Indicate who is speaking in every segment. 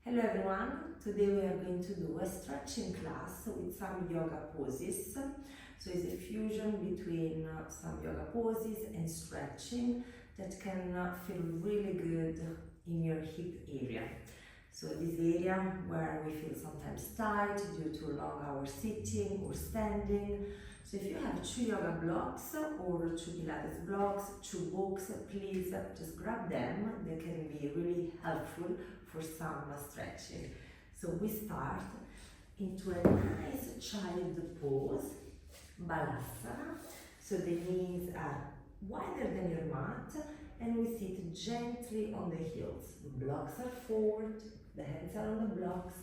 Speaker 1: Hello everyone, today we are going to do a stretching class with some yoga poses. So it's a fusion between some yoga poses and stretching that can feel really good in your hip area. So this area where we feel sometimes tight due to long hours sitting or standing. So if you have 2 yoga blocks or 2 Pilates blocks, 2 books, please just grab them. They can be really helpful for some stretching. So we start into a nice child pose, balasana. So the knees are wider than your mat and we sit gently on the heels. The blocks are forward, the hands are on the blocks,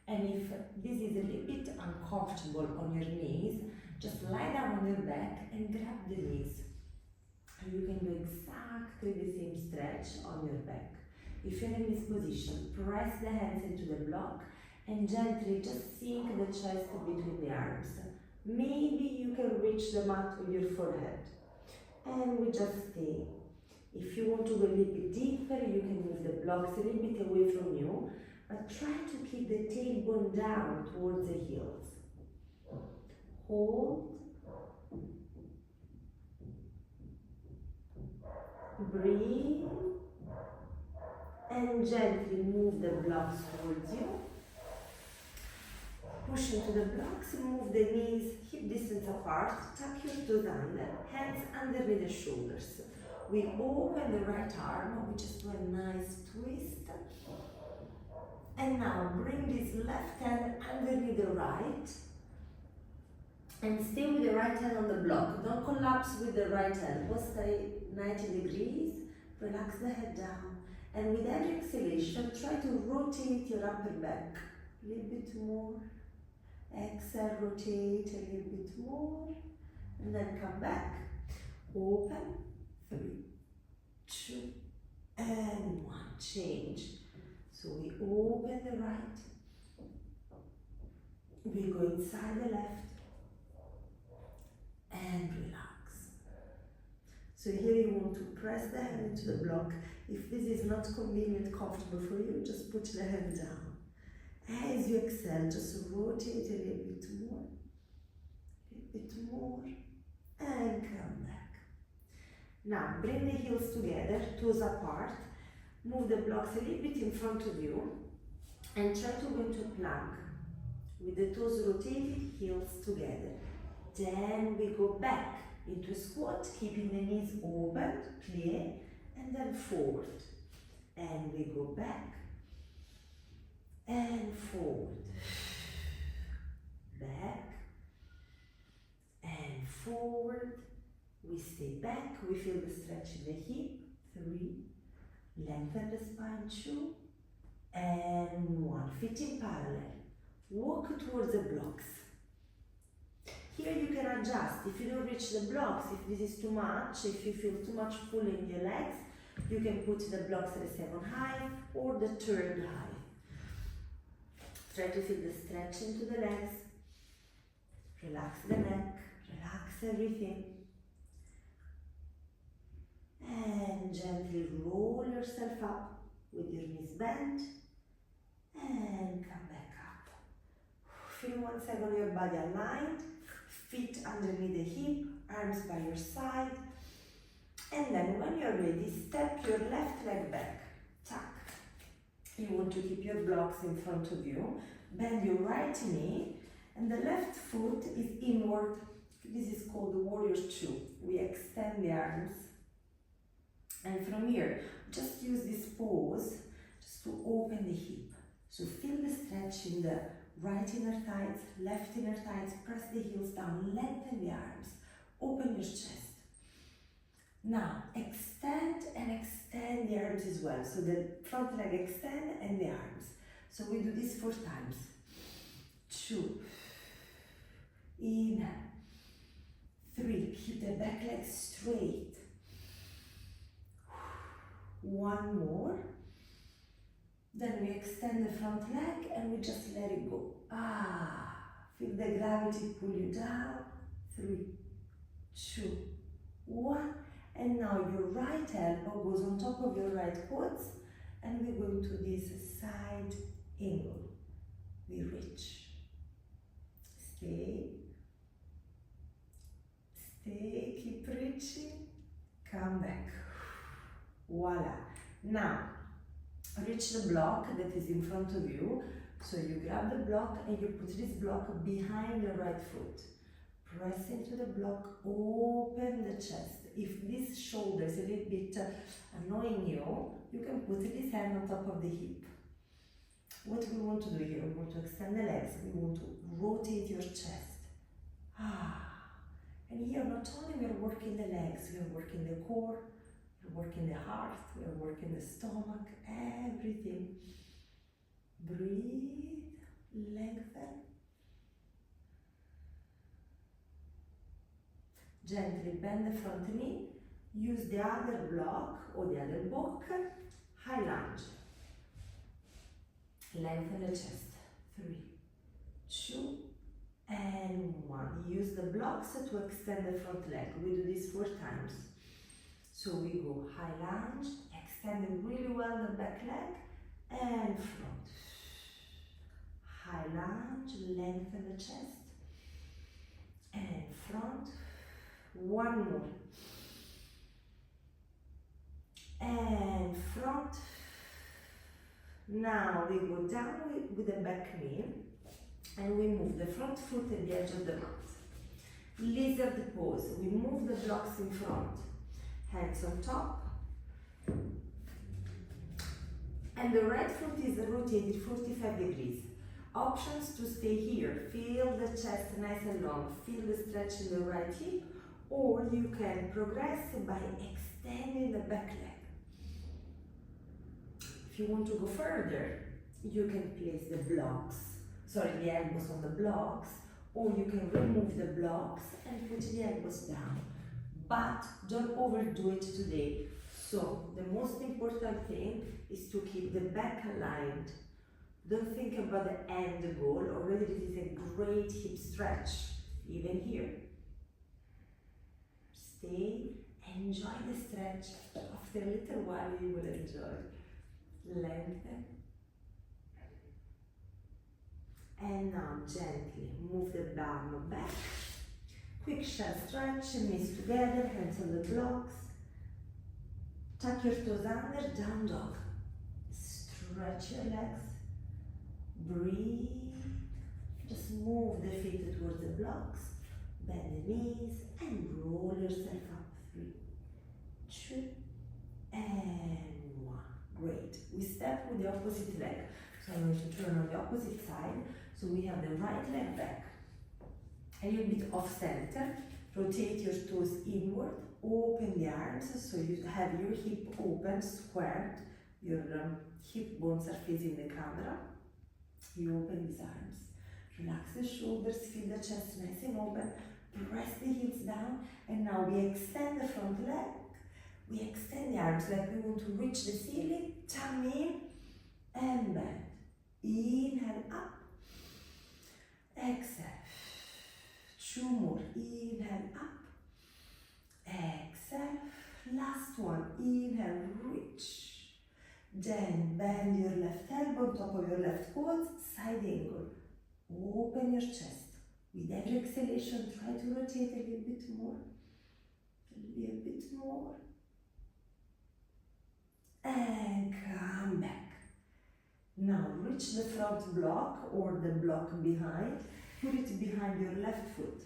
Speaker 1: and if this is a little bit uncomfortable on your knees, just lie down on your back and grab the knees. And you can do exactly the same stretch on your back. If you're in this position, press the hands into the block and gently just sink the chest between the arms. Maybe you can reach the mat with your forehead. And we just stay. If you want to go a little bit deeper, you can move the blocks a little bit away from you, but try to keep the tailbone down towards the heels. Hold. Breathe. And gently move the blocks towards you. Push into the blocks, move the knees hip distance apart, tuck your toes under, hands underneath the shoulders. We open the right arm, we just do a nice twist. And now bring this left hand underneath the right. And stay with the right hand on the block. Don't collapse with the right elbow, stay 90 degrees, relax the head down. And with every exhalation, try to rotate your upper back a little bit more. Exhale, rotate a little bit more. And then come back. Open. 3, 2, and 1. Change. So we open the right. We go inside the left. And relax. So here you want to press the hand into the block. If this is not convenient, comfortable for you, just put the hand down. As you exhale, just rotate a little bit more, and come back. Now, bring the heels together, toes apart, move the blocks a little bit in front of you, and try to go into plank, with the toes rotated, heels together. Then we go back into a squat, keeping the knees open, plie, and then forward. And we go back, and forward. Back, and forward. We stay back, we feel the stretch in the hip. 3, lengthen the spine. 2, and 1. Feet in parallel. Walk towards the blocks. Here you can adjust. If you don't reach the blocks, if this is too much, if you feel too much pull in your legs, you can put the blocks at the second height or the third height. Try to feel the stretch into the legs. Relax the neck, relax everything. And gently roll yourself up with your knees bent. And come back up. Feel 1 second your body aligned. Feet underneath the hip, arms by your side. And then when you're ready, step your left leg back. Tuck. You want to keep your blocks in front of you. Bend your right knee. And the left foot is inward. This is called the warrior 2. We extend the arms. And from here, just use this pose just to open the hip. So feel the stretch in the right inner thighs, left inner thighs, press the heels down, lengthen the arms, open your chest. Now, extend and extend the arms as well. So the front leg extend and the arms. So we do this 4 times. 2, inhale. 3, keep the back leg straight. 1 more. Then we extend the front leg and we just let it go. Feel the gravity pull you down. 3, 2, 1. And now your right elbow goes on top of your right quads and we go into this side reaching, come back. Voila. Now, reach the block that is in front of you. So you grab the block and you put this block behind the right foot. Press into the block, open the chest. If this shoulder is a little bit annoying you, you can put this hand on top of the hip. What we want to do here, we want to extend the legs, we want to rotate your chest. And here not only we are working the legs, we are working the core, we are working the heart, we are working the stomach, everything. Breathe, lengthen. Gently bend the front knee, use the other block or the other book, high lunge. Lengthen the chest, 3, 2, and 1. Use the blocks to extend the front leg. We do this 4 times. So we go high lunge, extending really well the back leg, and front. High lunge, lengthen the chest, and front. 1 more. And front. Now we go down with the back knee and we move the front foot at the edge of the mat. Lizard pose. We move the blocks in front. Hands on top. And the right foot is rotated 45 degrees. Options to stay here. Feel the chest nice and long. Feel the stretch in the right hip. Or you can progress by extending the back leg. If you want to go further, you can place the the elbows on the blocks, or you can remove the blocks and put the elbows down. But don't overdo it today. So the most important thing is to keep the back aligned. Don't think about the end goal. Already this is a great hip stretch, even here. Stay, enjoy the stretch. After a little while you will enjoy. Lengthen. And now gently move the bum back. Quick shell stretch, knees together, hands on the blocks. Tuck your toes under, down dog. Stretch your legs. Breathe. Just move the feet towards the blocks. Bend the knees and roll yourself up. 3, 2, and 1. Great. We step with the opposite leg. So I'm going to turn on the opposite side. So we have the right leg back. A little bit off center. Rotate your toes inward. Open the arms so you have your hip open, squared. Your hip bones are facing the camera. You open these arms. Relax the shoulders, feel the chest nice and open. Press the heels down, and now we extend the front leg. We extend the arms like we want to reach the ceiling. Tummy in and bend. Inhale up. Exhale. 2 more. Inhale up. Exhale. Last one. Inhale, reach. Then bend your left elbow on top of your left quad, side angle. Open your chest. With every exhalation, try to rotate a little bit more. A little bit more. And come back. Now reach the front block or the block behind. Put it behind your left foot.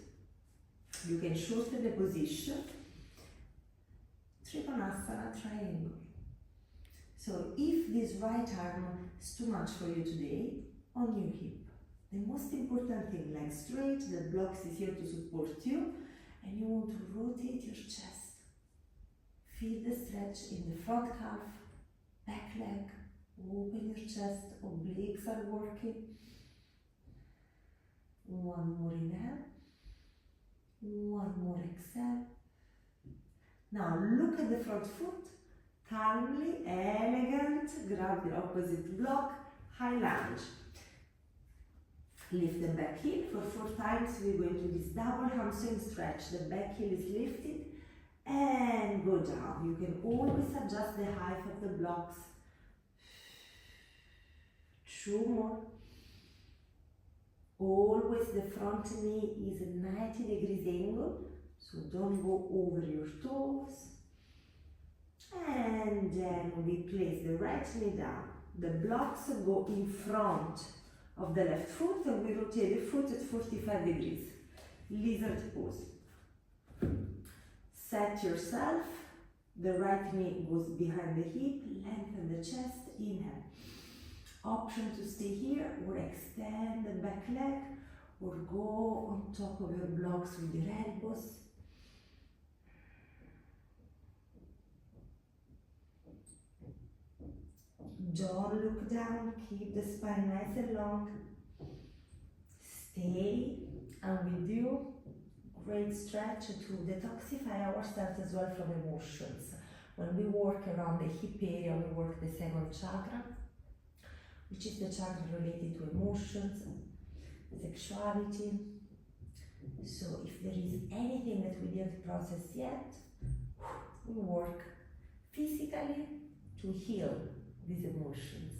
Speaker 1: You can shorten the position. Trikonasana triangle. So if this right arm is too much for you today, on your hip. The most important thing, leg straight, the blocks is here to support you, and you want to rotate your chest. Feel the stretch in the front calf, back leg, open your chest, obliques are working. 1 more inhale, 1 more exhale. Now look at the front foot, calmly, elegant, grab the opposite block, high lunge. Lift the back heel for 4 times. We go into this double hamstring stretch. The back heel is lifted and go down. You can always adjust the height of the blocks. 2 more. Always the front knee is a 90 degrees angle. So don't go over your toes. And then we place the right knee down. The blocks go in front of the left foot and we rotate the foot at 45 degrees. Lizard pose. Set yourself. The right knee goes behind the hip. Lengthen the chest. Inhale. Option to stay here or extend the back leg or go on top of your blocks with your elbows. Don't look down, keep the spine nice and long. Stay, and we do great stretch to detoxify ourselves as well from emotions. When we work around the hip area, we work the second chakra, which is the chakra related to emotions, sexuality. So if there is anything that we didn't process yet, we work physically to heal these emotions.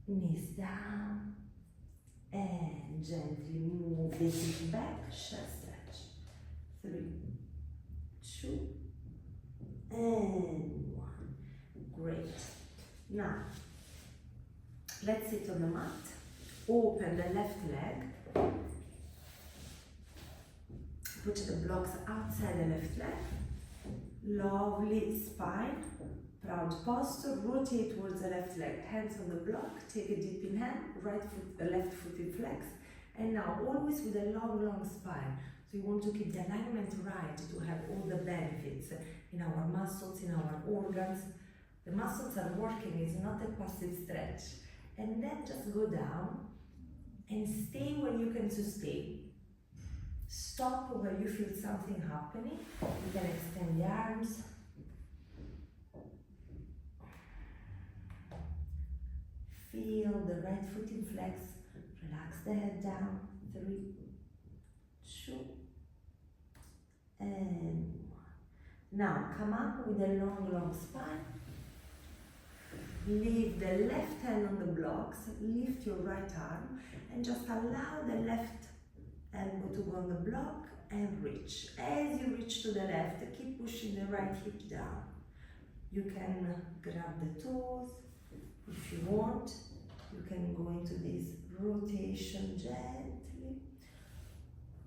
Speaker 1: Knees down and gently move the hip back, chest stretch. 3, 2, and 1. Great. Now, let's sit on the mat. Open the left leg. Put the blocks outside the left leg. Lovely spine. Proud posture, rotate towards the left leg, hands on the block, take a deep inhale, right foot, left foot in flex, and now always with a long spine. So you want to keep the alignment right to have all the benefits in our muscles, in our organs. The muscles are working, it's not a passive stretch. And then just go down and stay where you can sustain. Stop where you feel something happening. You can extend the arms. Feel the right foot in flex, relax the head down, 3, 2, and 1. Now come up with a long spine. Leave the left hand on the blocks, lift your right arm, and just allow the left elbow to go on the block and reach. As you reach to the left, keep pushing the right hip down. You can grab the toes. If you want, you can go into this rotation gently,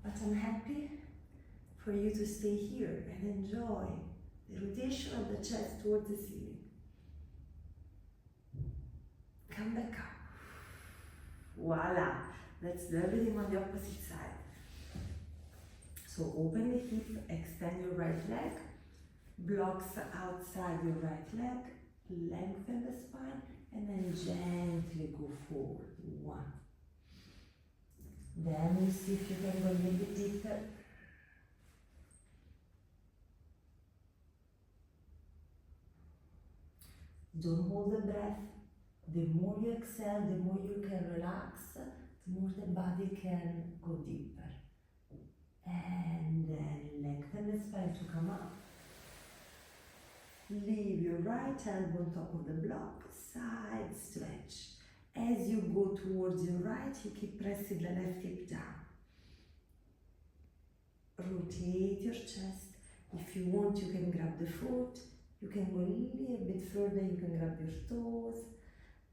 Speaker 1: but I'm happy for you to stay here and enjoy the rotation of the chest towards the ceiling. Come back up. Voila! Let's do everything on the opposite side. So open the hip, extend your right leg, blocks outside your right leg, lengthen the spine, and then gently go forward. 1. Then you see if you can go a little bit deeper. Don't hold the breath. The more you exhale, the more you can relax, the more the body can go deeper. And then lengthen the spine to come up. Leave your right elbow on top of the block, side stretch. As you go towards your right, you keep pressing the left hip down. Rotate your chest. If you want, you can grab the foot. You can go a little bit further, you can grab your toes.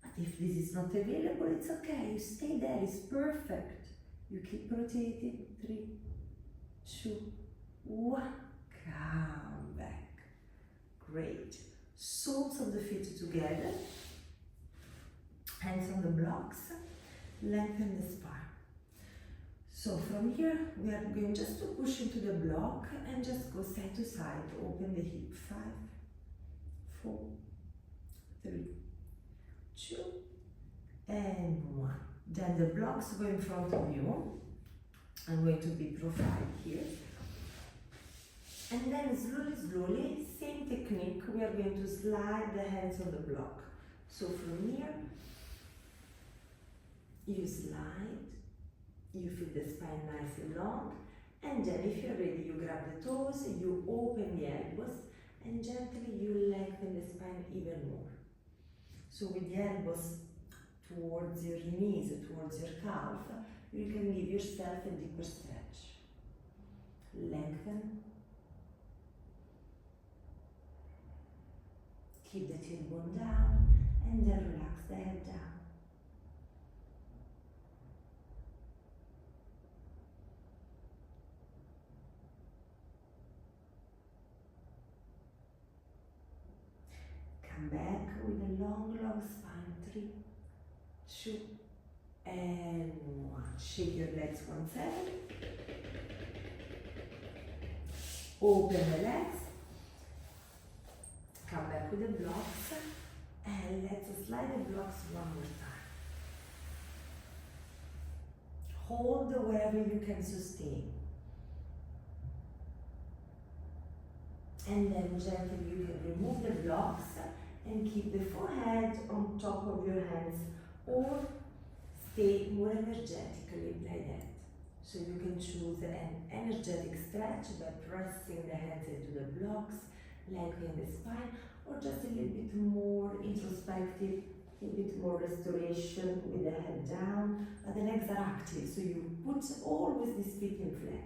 Speaker 1: But if this is not available, it's okay. You stay there, it's perfect. You keep rotating. 3, 2, 1. Come back. Great. Soles of the feet together. Hands on the blocks. Lengthen the spine. So from here, we are going just to push into the block and just go side to side. Open the hip. 5, 4, 3, 2, and 1. Then the blocks go in front of you. I'm going to be profile here. And then slowly, same technique, we are going to slide the hands on the block. So from here, you slide, you feel the spine nice and long, and then if you're ready, you grab the toes, you open the elbows, and gently you lengthen the spine even more. So with the elbows towards your knees, towards your calf, you can give yourself a deeper stretch. lengthen. Keep the tailbone down and then relax the head down. Come back with a long, long spine. 3, 2, and 1. Shake your legs 1 second. Open the legs. Come back with the blocks. And let's slide the blocks 1 more time. Hold wherever you can sustain. And then gently you can remove the blocks and keep the forehead on top of your hands, or stay more energetically like that. So you can choose an energetic stretch by pressing the hands into the blocks, lengthening the spine, or just a little bit more introspective, a bit more restoration with the head down, but the legs are active, so you put always this feet in flex.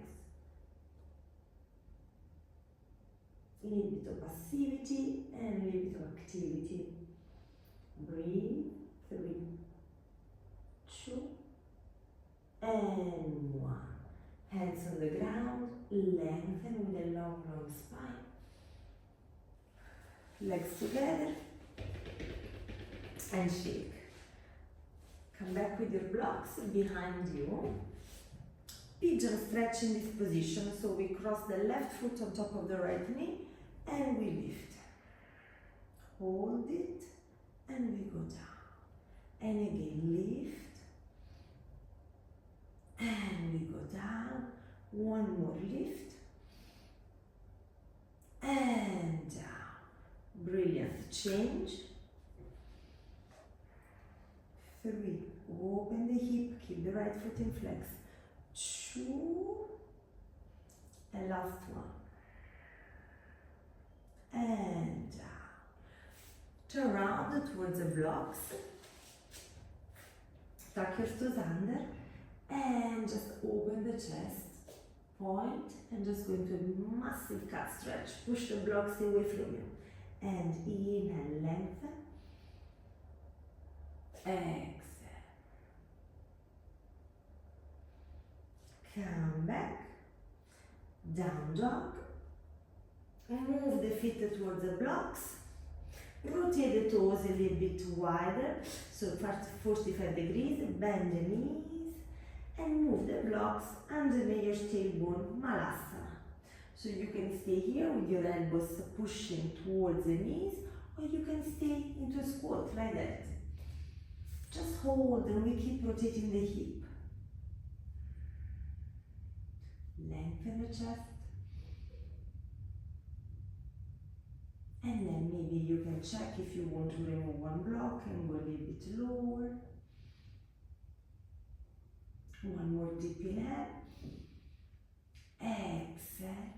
Speaker 1: A little bit of passivity and a little bit of activity. Breathe. 3, 2, and 1. Hands on the ground, lengthen with a long, long spine. Legs together and shake. Come back with your blocks behind you. Pigeon stretch in this position, so we cross the left foot on top of the right knee and we lift. Hold it and we go down. And again, lift and we go down. 1 more lift and down. Brilliant. Change. 3. Open the hip, keep the right foot in flex. 2. And last one. And down. Turn around towards the blocks. Tuck your toes under and just open the chest. Point and just go into a massive cat stretch. Push the blocks away from you. And inhale, lengthen. Exhale. Come back. Down dog. Move the feet towards the blocks. Rotate the toes a little bit wider, so 45 degrees. Bend the knees and move the blocks underneath your tailbone, Malasana. So you can stay here with your elbows pushing towards the knees, or you can stay into a squat like that. Just hold and we keep rotating the hip. Lengthen the chest. And then maybe you can check if you want to remove 1 block and go a little bit lower. 1 more deep inhale. Exhale.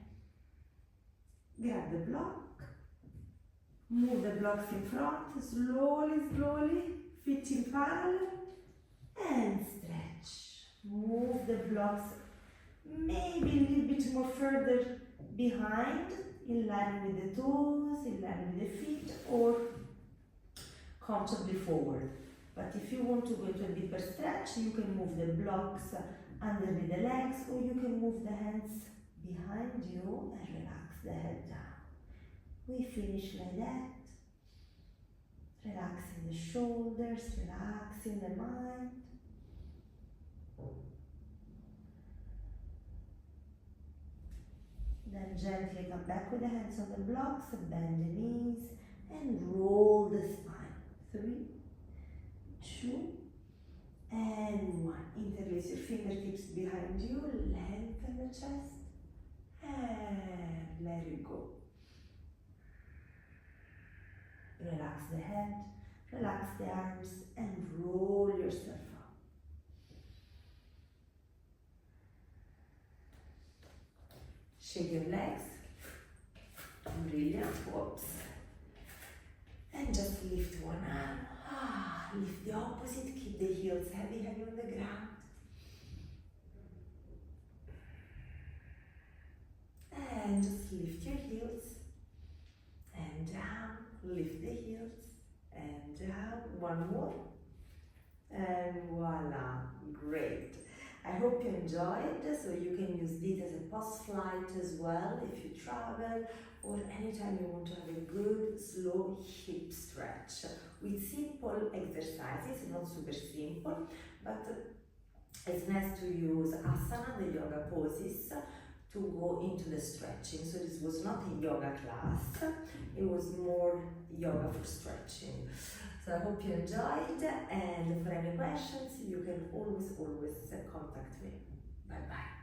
Speaker 1: Grab the block. Move the blocks in front. Slowly, slowly. Feet in parallel. And stretch. Move the blocks maybe a little bit more further behind, in line with the toes, in line with the feet, or comfortably forward. But if you want to go to a deeper stretch, you can move the blocks underneath the legs, or you can move the hands behind you and relax the head down. We finish like that. Relaxing the shoulders, relaxing the mind. Then gently come back with the hands on the blocks, bend the knees and roll the spine. 3, 2, and 1. Interlace your fingertips behind you, lengthen the chest and let it go. Relax the head, relax the arms and roll yourself up. Shake your legs. Brilliant. Whoops. And just lift one arm. Lift the opposite. Keep the heels heavy, heavy on the ground. and just lift your heels and down, lift the heels and down. One more, and voila, great. I hope you enjoyed, so you can use this as a post-flight as well if you travel, or anytime you want to have a good slow hip stretch with simple exercises, not super simple, but it's nice to use asana, the yoga poses, to go into the stretching. So this was not a yoga class, it was more yoga for stretching. So I hope you enjoyed, and for any questions you can always contact me. Bye bye.